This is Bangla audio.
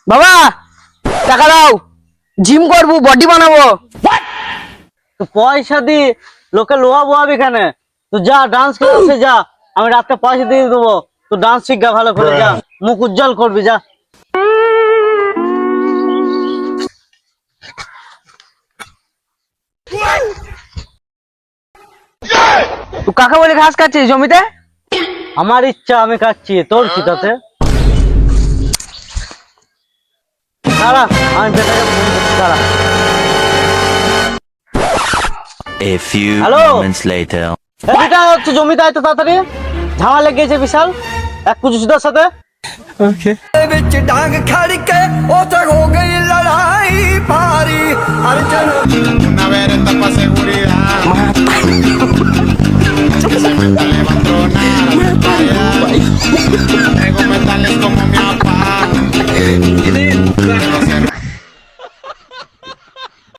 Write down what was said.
বাবা টাকা দাও, জিম করবো, বডি বানাবো। তো পয়সা দি লোকে লোহা বোয়াবি কেন? তুই যা ডান্স ক্লাসে যা, আমি রাতে পয়সা দিয়ে দেবো। তুই ডান্স শিখা ভালো করে, যা মুখ উজ্জ্বল করবি, যা। তুই কাকে বলে ঘাস খাচ্ছিস জমিতে? আমার ইচ্ছা আমি খাচ্ছি, তোর কি তাতে? দাঁড়া, আমি বেটাকে ফোন করছি, দাঁড়া। A few Hello? moments later. বেটা হচ্ছে জমিতে আয় তো তাড়াতাড়ি, ঝামা লেগেছে বিশাল এক পুজুসুদার সাথে। ਵਿੱਚ ਡਾਂਗ ਖੜ ਕੇ ਉੱਥੇ ਹੋ ਗਈ ਲੜਾਈ ਭਾਰੀ ਹਰ ਜਨ Una vereta pa' seguridad. Que se cuenta le va a tronar. Traigo metales como mi papá.